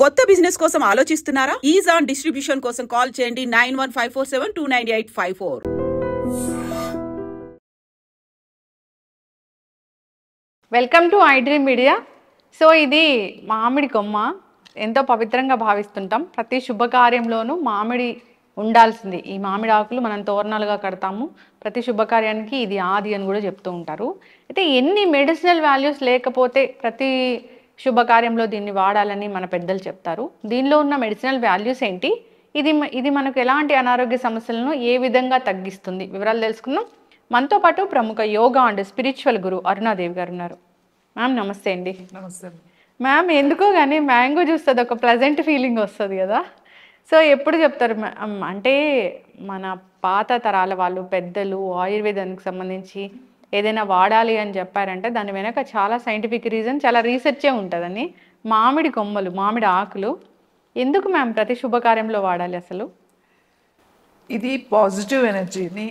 కొత్త బిజినెస్ కోసం ఆలోచిస్తున్నారా? ఈజ్ ఆన్ డిస్ట్రిబ్యూషన్ కోసం కాల్ చేయండి 9154729854. Welcome to I dream media. So ఇది మామిడి కొమ్మ ఎంతో పవిత్రంగా భావిస్తుంటాం. ప్రతి శుభకార్యంలోనూ మామిడి ఉండాల్సింది. ఈ మామిడి ఆకులు మనం తోరణాలుగా కడతాము. ప్రతి శుభకార్యానికి ఇది ఆది అని కూడా చెప్తూ ఉంటారు. అయితే ఎన్ని మెడిసినల్ వాల్యూస్ లేకపోతే ప్రతి శుభకార్యంలో దీన్ని వాడాలని మన పెద్దలు చెప్తారు. దీనిలో ఉన్న మెడిసినల్ వాల్యూస్ ఏంటి, ఇది మనకు ఎలాంటి అనారోగ్య సమస్యలను ఏ విధంగా తగ్గిస్తుంది, వివరాలు తెలుసుకుందాం. మనతో పాటు ప్రముఖ యోగా అండ్ స్పిరిచువల్ గురు అరుణాదేవి గారు ఉన్నారు. మ్యామ్ నమస్తే అండి. నమస్తే మ్యామ్. ఎందుకో కానీ మ్యాంగో జ్యూస్ అది ఒక ప్లెజెంట్ ఫీలింగ్ వస్తుంది కదా. సో ఎప్పుడు చెప్తారు అంటే మన పాత తరాల వాళ్ళు పెద్దలు ఆయుర్వేదానికి సంబంధించి ఏదైనా వాడాలి అని చెప్పారంటే దాని వెనక చాలా సైంటిఫిక్ రీజన్, చాలా రీసెర్చే ఉంటుందని. మామిడి కొమ్మలు, మామిడి ఆకులు ఎందుకు మ్యామ్ ప్రతి శుభకార్యంలో వాడాలి అసలు? ఇది పాజిటివ్ ఎనర్జీని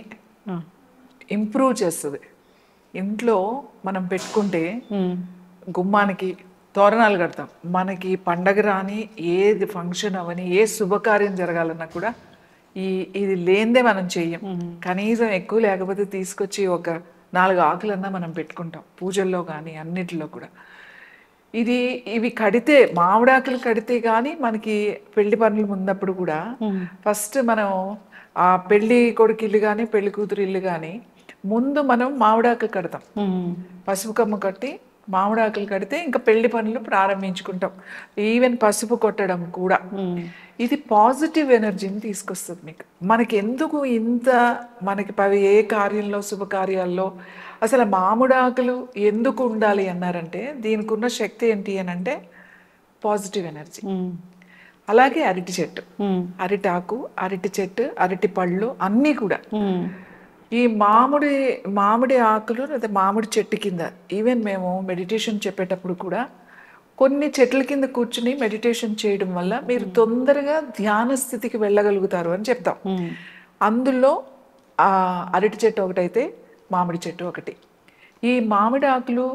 ఇంప్రూవ్ చేస్తుంది. ఇంట్లో మనం పెట్టుకుంటే గుమ్మానికి తోరణాలు కడతాం. మనకి పండగ రాని ఏది ఫంక్షన్ అవని ఏ శుభకార్యం జరగాలన్నా కూడా ఇది లేనిదే మనం చెయ్యం. కనీసం ఎక్కువ లేకపోతే తీసుకొచ్చి ఒక 4 ఆకులన్నా మనం పెట్టుకుంటాం పూజల్లో కానీ అన్నిటిలో కూడా. ఇవి కడితే, మామిడాకులు కడితే కానీ మనకి పెళ్లి పనులు ముందప్పుడు కూడా ఫస్ట్ మనం ఆ పెళ్లి కొడుకు ఇల్లు కానీ పెళ్లి కూతురు ఇల్లు కానీ ముందు మనం మామిడాకులు కడతాం. పసుపు కొమ్మ కట్టి మామిడాకులు కడితే ఇంకా పెళ్లి పనులు ప్రారంభించుకుంటాం. ఈవెన్ పసుపు కొట్టడం కూడా. ఇది పాజిటివ్ ఎనర్జీని తీసుకొస్తుంది మీకు. మనకి ఎందుకు ఇంత మనకి ఏ కార్యంలో శుభకార్యాల్లో అసలు మామిడాకులు ఎందుకు ఉండాలి అన్నారంటే దీనికి ఉన్న శక్తి ఏంటి అని అంటే పాజిటివ్ ఎనర్జీ. అలాగే అరటి చెట్టు, అరిటాకు, అరటి చెట్టు, అరటి పళ్ళు అన్నీ కూడా ఈ మామిడి ఆకులు లేదా మామిడి చెట్టు కింద ఈవెన్ మేము మెడిటేషన్ చెప్పేటప్పుడు కూడా కొన్ని చెట్ల కింద కూర్చుని మెడిటేషన్ చేయడం వల్ల మీరు తొందరగా ధ్యాన స్థితికి వెళ్ళగలుగుతారు అని చెప్తాం. అందులో అరటి చెట్టు ఒకటైతే మామిడి చెట్టు ఒకటి. ఈ మామిడి ఆకులు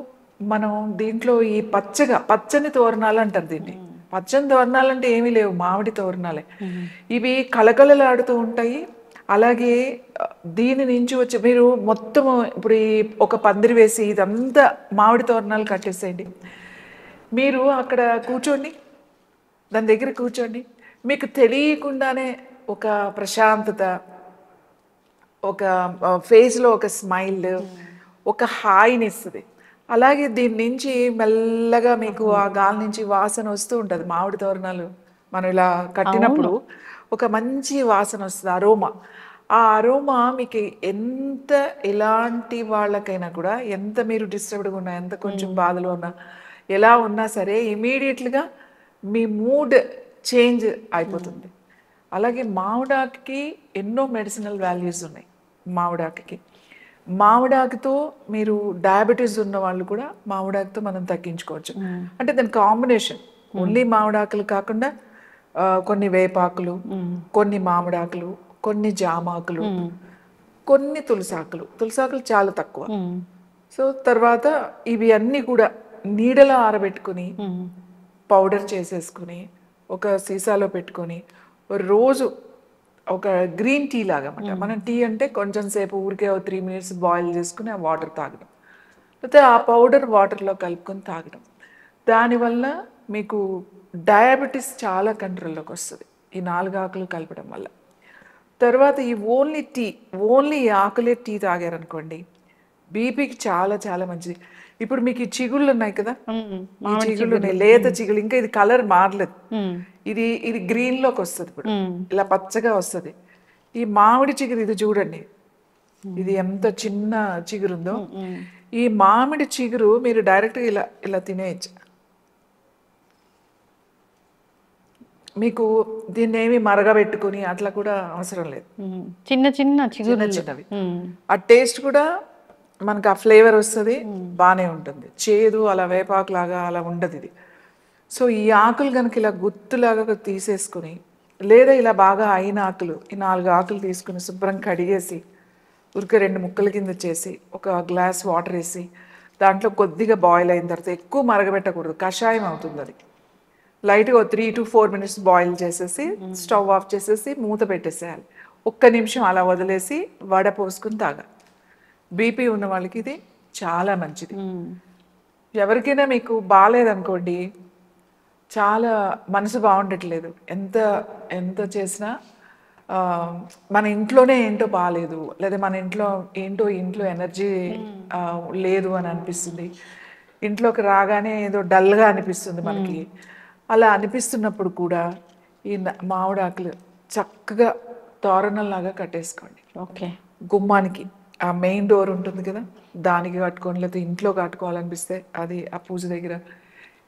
మనం దీంట్లో ఈ పచ్చని తోరణాలు అంటారు దీన్ని. పచ్చని తోరణాలు అంటే ఏమీ లేవు, మామిడి తోరణాలే. ఇవి కళకళలాడుతూ ఉంటాయి. అలాగే దీని నుంచి వచ్చి మీరు మొత్తం ఇప్పుడు ఒక పందిరి వేసి ఇదంతా మామిడి తోరణాలు కట్టేసేయండి. మీరు అక్కడ కూర్చోండి, దాని దగ్గర కూర్చోండి. మీకు తెలియకుండానే ఒక ప్రశాంతత, ఒక ఫేస్లో ఒక స్మైల్, ఒక హాయిని ఇస్తుంది. అలాగే దీని నుంచి మెల్లగా మీకు ఆ గాలి నుంచి వాసన వస్తూ ఉంటుంది. మామిడి తోరణాలు మనం ఇలా కట్టినప్పుడు ఒక మంచి వాసన వస్తుంది, అరోమా. ఆ అరోమా మీకు ఎలాంటి వాళ్ళకైనా కూడా, ఎంత మీరు డిస్టర్బ్డ్గా ఉన్నా, ఎంత కొంచెం బాధలో ఉన్నా, ఎలా ఉన్నా సరే ఇమీడియట్గా మీ మూడ్ చేంజ్ అయిపోతుంది. అలాగే మామిడాకుకి ఎన్నో మెడిసినల్ వాల్యూస్ ఉన్నాయి. మామిడాకుతో మీరు డయాబెటీస్ ఉన్న వాళ్ళు కూడా మామిడాకుతో మనం తగ్గించుకోవచ్చు. అంటే దాని కాంబినేషన్ ఓన్లీ మామిడాకులు కాకుండా కొన్ని వేపాకులు, కొన్ని మామిడాకులు, కొన్ని జామాకులు, కొన్ని తులసాకులు చాలా తక్కువ. సో తర్వాత ఇవి అన్నీ కూడా నీడలో ఆరబెట్టుకుని పౌడర్ చేసేసుకుని ఒక సీసాలో పెట్టుకొని రోజు ఒక గ్రీన్ టీ లాగా అన్నమాట. మనం టీ అంటే కొంచెం సేపు ఊరికే 3 minutes బాయిల్ చేసుకుని ఆ వాటర్ తాగడం, లేకపోతే ఆ పౌడర్ వాటర్లో కలుపుకొని తాగడం. దానివల్ల మీకు డయాబెటీస్ చాలా కంట్రోల్లోకి వస్తుంది ఈ 4 ఆకులు కలపడం వల్ల. తర్వాత ఈ ఓన్లీ ఆకులే టీ తాగారనుకోండి బీపీకి చాలా చాలా మంచిది. ఇప్పుడు మీకు ఈ చిగుళ్ళు ఉన్నాయి కదా, ఈ చిగుళ్ళు ఉన్నాయి, లేత చిగుళ్ళు, ఇంకా ఇది కలర్ మారలేదు. ఇది గ్రీన్లోకి వస్తుంది, ఇప్పుడు ఇలా పచ్చగా వస్తుంది. ఈ మామిడి చిగురు ఇది చూడండి, ఇది ఎంత చిన్న చిగురుందో. ఈ మామిడి చిగురు మీరు డైరెక్ట్గా ఇలా తినేయచ్చు. మీకు దీన్ని ఏమి మరగబెట్టుకుని అట్లా కూడా అవసరం లేదు. చిన్నవి ఆ టేస్ట్ కూడా మనకు ఆ ఫ్లేవర్ వస్తుంది, బాగానే ఉంటుంది. చేదు అలా వేపాకులాగా అలా ఉండదు ఇది. సో ఈ ఆకులు కనుక ఇలా గుత్తులాగా తీసేసుకుని, లేదా ఇలా బాగా అయిన ఆకులు, ఈ 4 ఆకులు తీసుకుని శుభ్రం కడిగేసి ఉరికే 2 ముక్కల కింద చేసి ఒక గ్లాస్ వాటర్ వేసి దాంట్లో కొద్దిగా బాయిల్ అయిన తర్వాత, ఎక్కువ మరగబెట్టకూడదు, కషాయం అవుతుంది అది. లైట్గా 3 to 4 minutes బాయిల్ చేసేసి స్టవ్ ఆఫ్ చేసేసి మూత పెట్టేసేయాలి. ఒక్క నిమిషం అలా వదిలేసి వడ పోసుకుని తాగాలి. బీపీ ఉన్న వాళ్ళకి ఇది చాలా మంచిది. ఎవరికైనా మీకు బాగాలేదనుకోండి, చాలా మనసు బాగుండట్లేదు, ఎంత ఎంత చేసినా మన ఇంట్లోనే ఏంటో బాగాలేదు, లేదా మన ఇంట్లో ఎనర్జీ లేదు అని అనిపిస్తుంది, ఇంట్లోకి రాగానే ఏదో డల్గా అనిపిస్తుంది మనకి. అలా అనిపిస్తున్నప్పుడు కూడా ఈ మామిడాకులు చక్కగా తోరణంలాగా కట్టేసుకోండి. ఓకే. గుమ్మానికి ఆ మెయిన్ డోర్ ఉంటుంది కదా, దానికి కట్టుకొని, లేకపోతే ఇంట్లో కట్టుకోవాలనిపిస్తే అది ఆ పూజ దగ్గర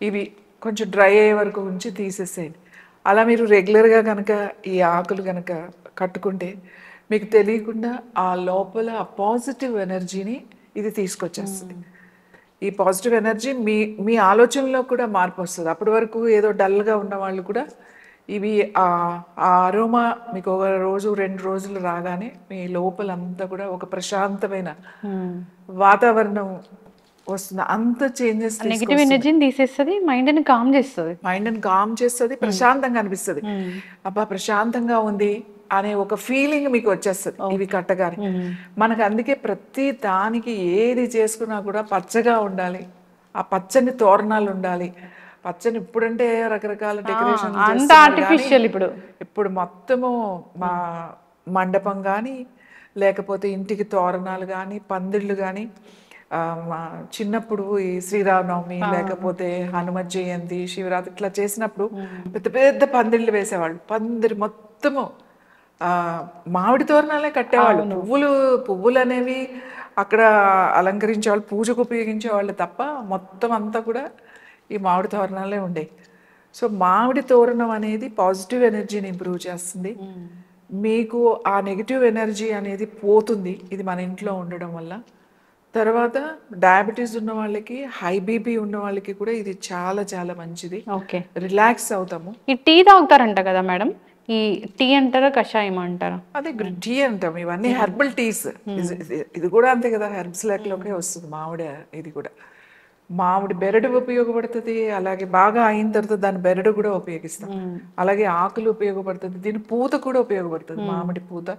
ఇవి కొంచెం డ్రై అయ్యే వరకు ఉంచి తీసేసేయండి. అలా మీరు రెగ్యులర్గా కనుక ఈ ఆకులు కనుక కట్టుకుంటే మీకు తెలియకుండా ఆ లోపల ఆ పాజిటివ్ ఎనర్జీని ఇది తీసుకొచ్చేస్తుంది. ఈ పాజిటివ్ ఎనర్జీ మీ ఆలోచనలో కూడా మార్పు వస్తుంది. అప్పటి వరకు ఏదో డల్గా ఉన్న వాళ్ళు కూడా ఇవి ఆ అరోమా మీకు ఒక రోజు 2 రోజులు రాగానే మీ లోపలంతా కూడా ఒక ప్రశాంతమైన వాతావరణం వస్తుంది. అంత చేంజెస్, నెగిటివ్ ఎనర్జీని తీసేస్తుంది, మైండ్ని కామ్ చేస్తుంది, ప్రశాంతంగా అనిపిస్తుంది. అబ్బా ప్రశాంతంగా ఉంది అనే ఒక ఫీలింగ్ మీకు వచ్చేస్తుంది ఇవి కట్టగానే. మనకు అందుకే ప్రతి దానికి ఏది చేసుకున్నా కూడా పచ్చగా ఉండాలి, ఆ పచ్చని తోరణాలు ఉండాలి. పచ్చని ఇప్పుడంటే రకరకాల డెకరేషన్ ఆర్టిఫిషియల్, ఇప్పుడు మొత్తము మా మండపం కానీ, లేకపోతే ఇంటికి తోరణాలు కానీ, పందిళ్ళు కానీ, మా చిన్నప్పుడు ఈ శ్రీరామనవమి, లేకపోతే హనుమత్ జయంతి, శివరాత్రి ఇట్లా చేసినప్పుడు పెద్ద పెద్ద పందిళ్ళు వేసేవాళ్ళు. పందిరి మొత్తము మామిడి తోరణాలే కట్టేవాళ్ళు. పువ్వులు అనేవి అక్కడ అలంకరించేవాళ్ళు, పూజకు ఉపయోగించేవాళ్ళు తప్ప మొత్తం అంతా కూడా ఈ మామిడి తోరణాలే ఉండేవి. సో మామిడి తోరణం అనేది పాజిటివ్ ఎనర్జీని ఇంప్రూవ్ చేస్తుంది. మీకు ఆ నెగిటివ్ ఎనర్జీ అనేది పోతుంది ఇది మన ఇంట్లో ఉండడం వల్ల. తర్వాత డయాబెటీస్ ఉన్న వాళ్ళకి, హై బీపీ ఉన్న వాళ్ళకి కూడా ఇది చాలా చాలా మంచిది. ఓకే, రిలాక్స్ అవుతాము. ఈ టీ తాగుతారంట కదా మేడం, ఈ టీ అంటారా కషాయం అంటారా? అదే టీ అంటాం. ఇవన్నీ హెర్బల్ టీస్. ఇది కూడా అంతే కదా, హెర్బ్స్ లెక్కలోకే వస్తుంది మామిడి. ఇది కూడా మామిడి బెరడు ఉపయోగపడుతుంది, అలాగే బాగా అయిన తర్వాత దాని బెరడు కూడా ఉపయోగిస్తాం. అలాగే ఆకులు ఉపయోగపడుతుంది, దీని పూత కూడా ఉపయోగపడుతుంది, మామిడి పూత.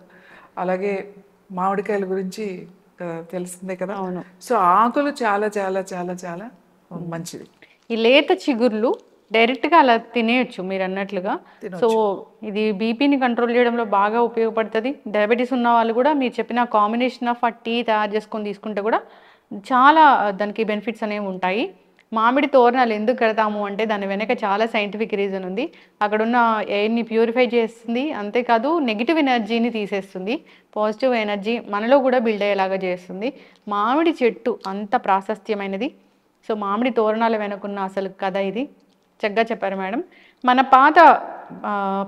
అలాగే మామిడికాయల గురించి తెలిసిందే కదా. సో ఆకులు చాలా చాలా చాలా చాలా మంచిది. ఈ లేత చిగుర్లు డైరెక్ట్గా అలా తినేయచ్చు మీరు అన్నట్లుగా. సో ఇది బీపీని కంట్రోల్ చేయడంలో బాగా ఉపయోగపడుతుంది. డయాబెటీస్ ఉన్న వాళ్ళు కూడా మీరు చెప్పిన కాంబినేషన్ ఆఫ్ ఆ టీ తయారు చేసుకొని తీసుకుంటే కూడా చాలా దానికి బెనిఫిట్స్ అనేవి ఉంటాయి. మామిడి తోరణాలు ఎందుకు కడతాము అంటే దాని వెనక చాలా సైంటిఫిక్ రీజన్ ఉంది. అక్కడున్న ఎయిర్ని ప్యూరిఫై చేస్తుంది, అంతేకాదు నెగిటివ్ ఎనర్జీని తీసేస్తుంది, పాజిటివ్ ఎనర్జీ మనలో కూడా బిల్డ్ అయ్యేలాగా చేస్తుంది. మామిడి చెట్టు అంత ప్రాశస్త్యమైనది. సో మామిడి తోరణాల వెనుకున్న అసలు కథ ఇది చక్కగా చెప్పారు మేడం. మన పాత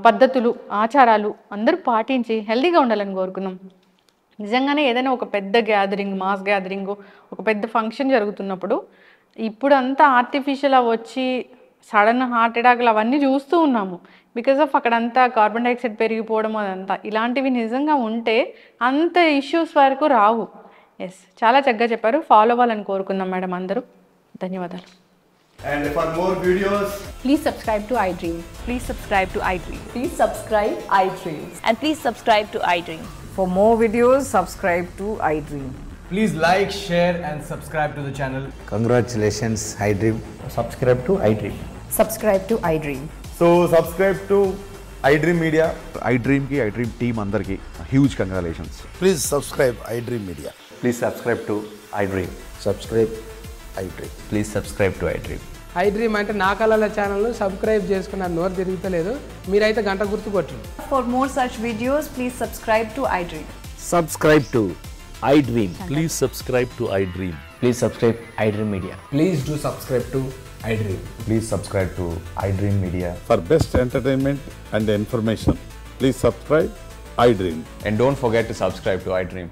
పద్ధతులు, ఆచారాలు అందరూ పాటించి హెల్తీగా ఉండాలని కోరుకున్నాం. నిజంగానే ఏదైనా ఒక పెద్ద గ్యాదరింగ్, మాస్ గ్యాదరింగ్, ఒక పెద్ద ఫంక్షన్ జరుగుతున్నప్పుడు ఇప్పుడు అంతా ఆర్టిఫిషియల్ వచ్చి సడన్ హార్ట్ అటాక్లు అవన్నీ చూస్తూ ఉన్నాము. బికాజ్ ఆఫ్ అక్కడంతా కార్బన్ డైఆక్సైడ్ పెరిగిపోవడం అదంతా. ఇలాంటివి నిజంగా ఉంటే అంత ఇష్యూస్ వరకు రావు. ఎస్, చాలా చక్కగా చెప్పారు. ఫాలో అవ్వాలని కోరుకుందాం మేడం అందరూ. ధన్యవాదాలు. And for more videos, please subscribe to iDream. Please subscribe to iDream. Please subscribe iDream. And please subscribe to iDream. For more videos, subscribe to iDream. please like, share and subscribe to the channel. Congratulations, iDream. Subscribe to iDream. Subscribe to iDream. So subscribe to iDream Media. iDream ki, iDream team andarki huge congratulations. Please subscribe iDream Media. Please subscribe to iDream. Subscribe iDream. Please subscribe to iDream. iDream అంటే నా కళల ఛానల్ను subscribe చేసుకున్న నోరు తిరుగుతలేదు, మీరైతే గంట గుర్తు కొట్టండి. For more such videos, please subscribe to iDream. Subscribe to iDream. Please subscribe to iDream. Please subscribe iDream Media. Please do subscribe to iDream. Please subscribe to iDream Media. For best entertainment and information, please subscribe iDream. And don't forget to subscribe to iDream.